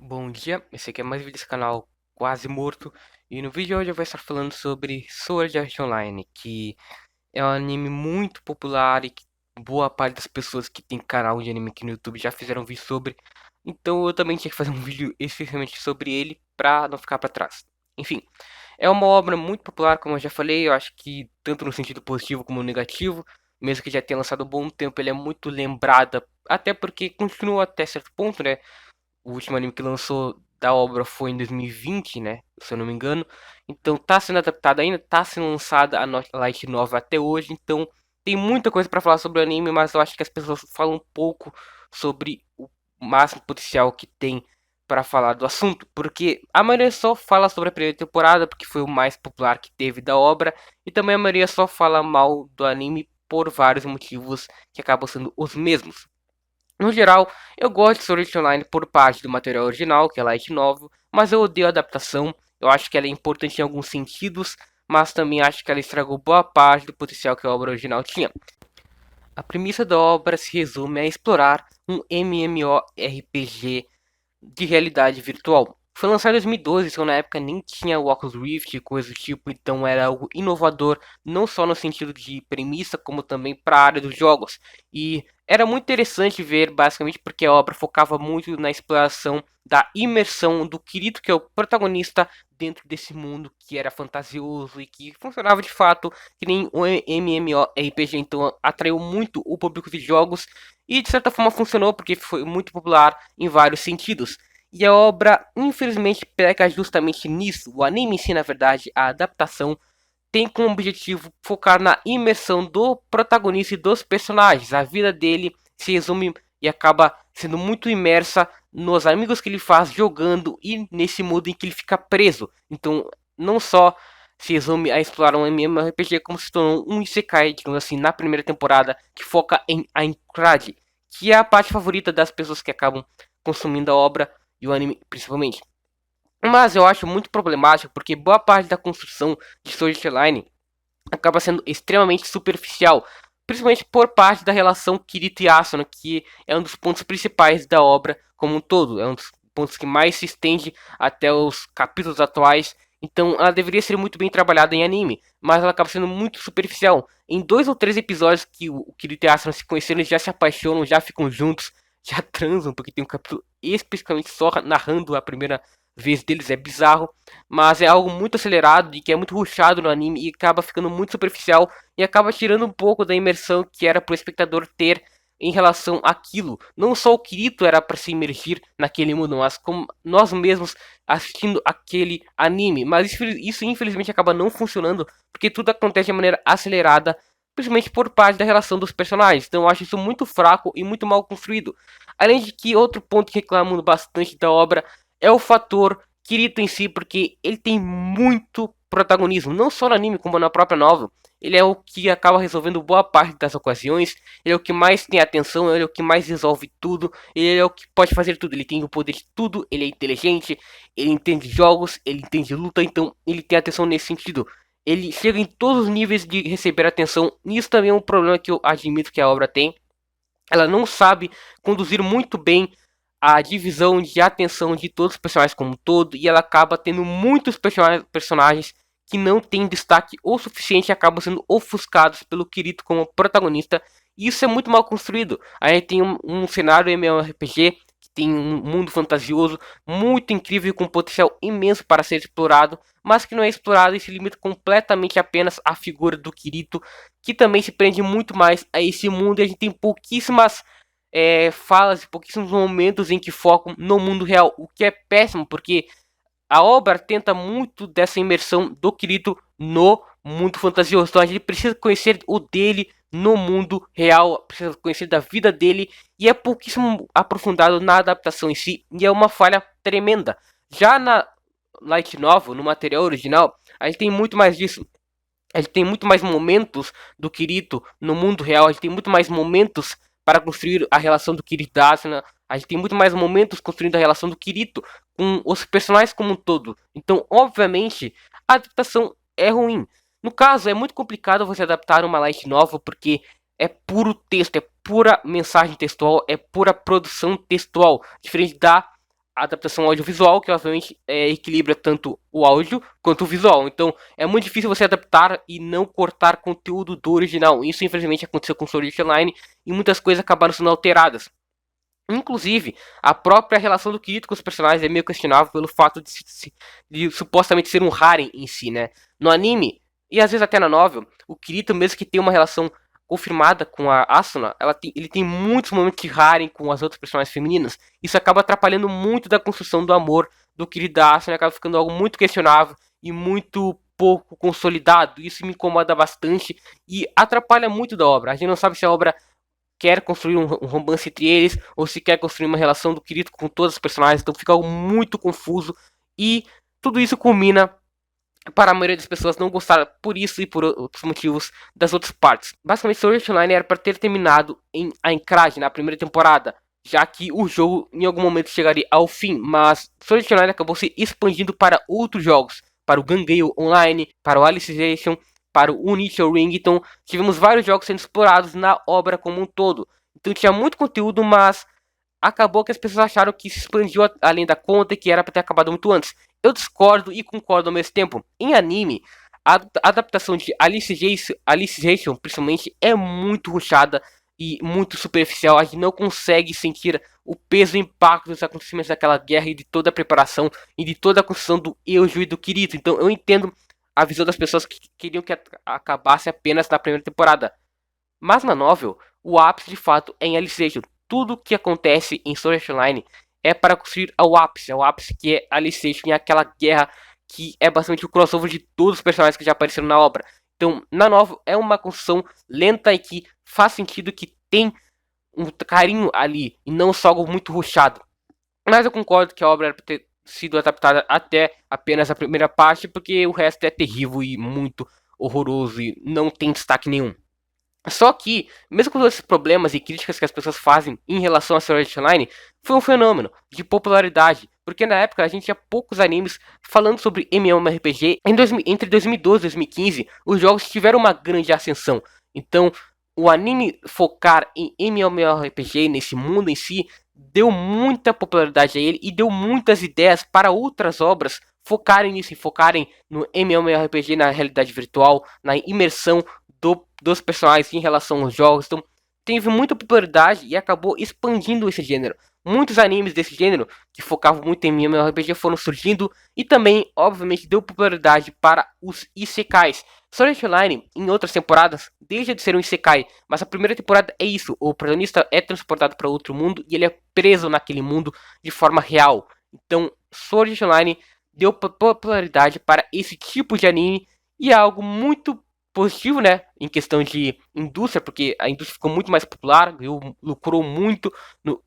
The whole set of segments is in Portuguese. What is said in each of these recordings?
Bom dia, esse aqui é mais um vídeo desse canal Quase Morto. E no vídeo de hoje eu vou estar falando sobre Sword Art Online, que é um anime muito popular e que boa parte das pessoas que tem canal de anime aqui no YouTube já fizeram vídeo sobre. Então eu também tinha que fazer um vídeo especificamente sobre ele pra não ficar pra trás. Enfim, é uma obra muito popular, como eu já falei, eu acho que tanto no sentido positivo como no negativo, mesmo que já tenha lançado há um bom tempo, ele é muito lembrada, até porque continua até certo ponto, né? O último anime que lançou da obra foi em 2020, né? Se eu não me engano. Então tá sendo adaptada ainda, tá sendo lançada a Light Novel até hoje. Então tem muita coisa pra falar sobre o anime, mas eu acho que as pessoas falam um pouco sobre o máximo potencial que tem pra falar do assunto, porque a maioria só fala sobre a primeira temporada, porque foi o mais popular que teve da obra, e também a maioria só fala mal do anime por vários motivos que acabam sendo os mesmos. No geral, eu gosto de Sword Art Online por parte do material original, que é Light Novel, mas eu odeio a adaptação. Eu acho que ela é importante em alguns sentidos, mas também acho que ela estragou boa parte do potencial que a obra original tinha. A premissa da obra se resume a explorar um MMORPG de realidade virtual. Foi lançado em 2012, então na época nem tinha o Oculus Rift e coisa do tipo, então era algo inovador, não só no sentido de premissa, como também para a área dos jogos. E era muito interessante ver, basicamente, porque a obra focava muito na exploração da imersão do Kirito, que é o protagonista, dentro desse mundo que era fantasioso e que funcionava de fato que nem um MMORPG, então atraiu muito o público de jogos e de certa forma funcionou porque foi muito popular em vários sentidos. E a obra, infelizmente, peca justamente nisso. O anime em si, na verdade, a adaptação, tem como objetivo focar na imersão do protagonista e dos personagens. A vida dele se resume e acaba sendo muito imersa nos amigos que ele faz jogando e nesse mundo em que ele fica preso. Então, não só se resume a explorar um MMORPG, como se tornou um Isekai, digamos assim, na primeira temporada, que foca em Aincrad, que é a parte favorita das pessoas que acabam consumindo a obra e o anime principalmente. Mas eu acho muito problemático porque boa parte da construção de Sword Art Online acaba sendo extremamente superficial, principalmente por parte da relação Kirito e Asuna, que é um dos pontos principais da obra como um todo, é um dos pontos que mais se estende até os capítulos atuais. Então ela deveria ser muito bem trabalhada em anime, mas ela acaba sendo muito superficial. Em 2 ou 3 episódios que o Kirito e Asuna se conheceram, eles já se apaixonam, já ficam juntos, já transam, porque tem um capítulo especificamente só narrando a primeira vez deles, é bizarro, mas é algo muito acelerado e que é muito rushado no anime e acaba ficando muito superficial e acaba tirando um pouco da imersão que era pro espectador ter em relação àquilo. Não só o Kirito era para se imergir naquele mundo, mas como nós mesmos assistindo aquele anime. Mas isso infelizmente acaba não funcionando porque tudo acontece de maneira acelerada, principalmente por parte da relação dos personagens. Então eu acho isso muito fraco e muito mal construído. Além de que outro ponto que reclamo bastante da obra é o fator Kirito em si, porque ele tem muito protagonismo, não só no anime, como na própria novel. Ele é o que acaba resolvendo boa parte das ocasiões, ele é o que mais tem atenção, ele é o que mais resolve tudo, ele é o que pode fazer tudo, ele tem o poder de tudo, ele é inteligente, ele entende jogos, ele entende luta, então ele tem atenção nesse sentido. Ele chega em todos os níveis de receber atenção, e isso também é um problema que eu admito que a obra tem. Ela não sabe conduzir muito bem a divisão de atenção de todos os personagens como um todo, e ela acaba tendo muitos personagens que não têm destaque o suficiente e acabam sendo ofuscados pelo Kirito como protagonista, e isso é muito mal construído. A gente tem um cenário MMORPG que tem um mundo fantasioso muito incrível com potencial imenso para ser explorado, mas que não é explorado e se limita completamente apenas à figura do Kirito, que também se prende muito mais a esse mundo, e a gente tem pouquíssimas falas e pouquíssimos momentos em que focam no mundo real, o que é péssimo, porque a obra tenta muito dessa imersão do Kirito no mundo fantasioso. Então a gente precisa conhecer o dele no mundo real, precisa conhecer da vida dele, e é pouquíssimo aprofundado na adaptação em si, e é uma falha tremenda. Já na Light Novel, no material original, a gente tem muito mais disso. A gente tem muito mais momentos do Kirito no mundo real, a gente tem muito mais momentos para construir a relação do Kirito e da Asuna, a gente tem muito mais momentos construindo a relação do Kirito com os personagens como um todo. Então, obviamente, a adaptação é ruim. No caso, é muito complicado você adaptar uma light novel porque é puro texto, é pura mensagem textual, é pura produção textual, diferente da adaptação audiovisual, que obviamente equilibra tanto o áudio quanto o visual. Então é muito difícil você adaptar e não cortar conteúdo do original. Isso infelizmente aconteceu com Sword Art Online e muitas coisas acabaram sendo alteradas. Inclusive, a própria relação do Kirito com os personagens é meio questionável pelo fato de supostamente ser um harem em si, né? No anime, e às vezes até na novel, o Kirito, mesmo que tenha uma relação confirmada com a Asuna, ele tem muitos momentos de harem com as outras personagens femininas. Isso acaba atrapalhando muito da construção do amor do Kirito e da Asuna, e acaba ficando algo muito questionável e muito pouco consolidado. Isso me incomoda bastante e atrapalha muito da obra. A gente não sabe se a obra quer construir um romance entre eles, ou se quer construir uma relação do Kirito com todos os personagens, então fica algo muito confuso, e tudo isso culmina para a maioria das pessoas não gostar por isso e por outros motivos das outras partes. Basicamente, Sword Art Online era para ter terminado em Aincrad na primeira temporada, já que o jogo em algum momento chegaria ao fim, mas Sword Art Online acabou se expandindo para outros jogos, para o Gun-Gale Online, para o Alicization, para o Unitial Ring, então tivemos vários jogos sendo explorados na obra como um todo. Então tinha muito conteúdo, mas acabou que as pessoas acharam que se expandiu além da conta e que era para ter acabado muito antes. Eu discordo e concordo ao mesmo tempo. Em anime, a adaptação de Alicization, principalmente, é muito rushada e muito superficial. A gente não consegue sentir o peso e o impacto dos acontecimentos daquela guerra e de toda a preparação e de toda a construção do Eiji e do Kirito. Então eu entendo a visão das pessoas que queriam que acabasse apenas na primeira temporada. Mas na novel, o ápice de fato é em Alicization. Tudo que acontece em Sword Art Online é para construir ao ápice. É o ápice que é Alicization e aquela guerra que é basicamente o crossover de todos os personagens que já apareceram na obra. Então, na novel é uma construção lenta e que faz sentido, que tem um carinho ali e não só algo muito rushado. Mas eu concordo que a obra era para ter sido adaptada até apenas a primeira parte, porque o resto é terrível e muito horroroso e não tem destaque nenhum. Só que, mesmo com todos esses problemas e críticas que as pessoas fazem em relação a Sword Art Online, foi um fenômeno de popularidade, porque na época a gente tinha poucos animes falando sobre MMORPG. Entre 2012 e 2015, os jogos tiveram uma grande ascensão. Então, o anime focar em MMORPG, nesse mundo em si, deu muita popularidade a ele e deu muitas ideias para outras obras focarem nisso, e focarem no MMORPG, na realidade virtual, na imersão dos personagens em relação aos jogos. Então, teve muita popularidade e acabou expandindo esse gênero. Muitos animes desse gênero, que focavam muito em MMORPG, foram surgindo e também, obviamente, deu popularidade para os Isekais. Sword Art Online, em outras temporadas, deixa de ser um Isekai, mas a primeira temporada é isso: o protagonista é transportado para outro mundo e ele é preso naquele mundo de forma real. Então, Sword Art Online deu popularidade para esse tipo de anime e é algo muito positivo, né, em questão de indústria, porque a indústria ficou muito mais popular, lucrou muito,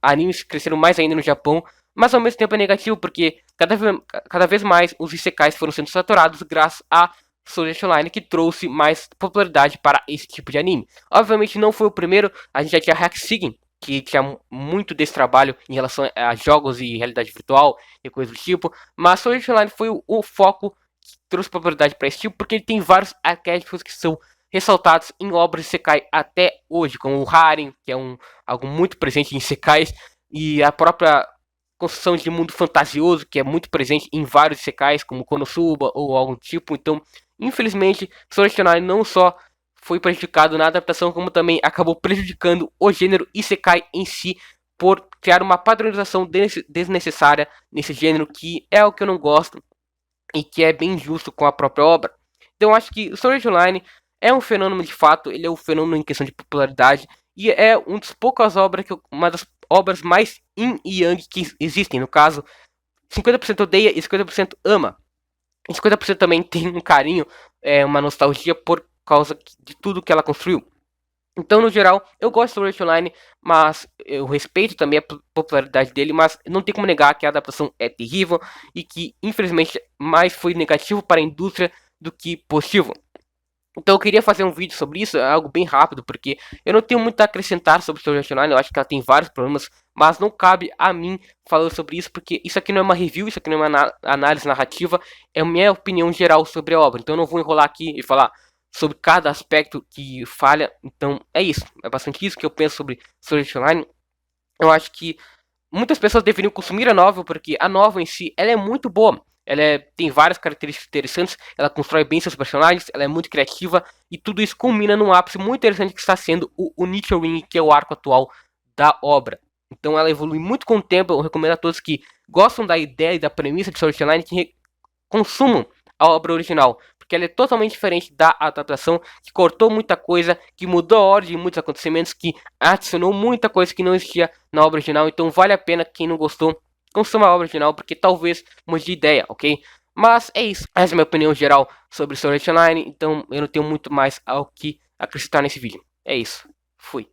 animes cresceram mais ainda no Japão, mas ao mesmo tempo é negativo, porque cada vez mais os isekais foram sendo saturados graças a Sword Art Online, que trouxe mais popularidade para esse tipo de anime. Obviamente não foi o primeiro, a gente já tinha Hexygen, que tinha muito desse trabalho em relação a jogos e realidade virtual e coisas do tipo, mas Sword Art Online foi o foco, trouxe popularidade para esse tipo, porque ele tem vários arquétipos que são ressaltados em obras de Isekai até hoje, como o Harem, que é algo muito presente em Isekais, e a própria construção de mundo fantasioso, que é muito presente em vários Isekais, como Konosuba ou algum tipo. Então, infelizmente, Sword Art Online não só foi prejudicado na adaptação, como também acabou prejudicando o gênero Isekai em si, por criar uma padronização desnecessária nesse gênero, que é o que eu não gosto e que é bem justo com a própria obra. Então eu acho que o Sword Art Online é um fenômeno de fato, ele é um fenômeno em questão de popularidade e é uma das poucas obras uma das obras mais yin e yang que existem. No caso, 50% odeia e 50% ama. E 50% também tem um carinho, uma nostalgia por causa de tudo que ela construiu. Então, no geral, eu gosto do Sword Art Online, mas eu respeito também a popularidade dele, mas não tem como negar que a adaptação é terrível e que, infelizmente, mais foi negativo para a indústria do que positivo. Então eu queria fazer um vídeo sobre isso, algo bem rápido, porque eu não tenho muito a acrescentar sobre Sword Art Online, eu acho que ela tem vários problemas, mas não cabe a mim falar sobre isso, porque isso aqui não é uma review, isso aqui não é uma análise narrativa, é a minha opinião geral sobre a obra. Então eu não vou enrolar aqui e falar sobre cada aspecto que falha. Então é isso, é bastante isso que eu penso sobre Sword Art Online. Eu acho que muitas pessoas deveriam consumir a novel, porque a novel em si, ela é muito boa. Tem várias características interessantes, ela constrói bem seus personagens, ela é muito criativa, e tudo isso culmina num ápice muito interessante que está sendo o Nichiren Ring, que é o arco atual da obra. Então ela evolui muito com o tempo, eu recomendo a todos que gostam da ideia e da premissa de Sword Art Online que consumam a obra original, porque ela é totalmente diferente da adaptação, que cortou muita coisa, que mudou a ordem de muitos acontecimentos, que adicionou muita coisa que não existia na obra original. Então vale a pena quem não gostou consuma a obra original, porque talvez mude de ideia, ok? Mas é isso, essa é a minha opinião geral sobre Sword Art Online, então eu não tenho muito mais ao que acrescentar nesse vídeo. É isso, fui.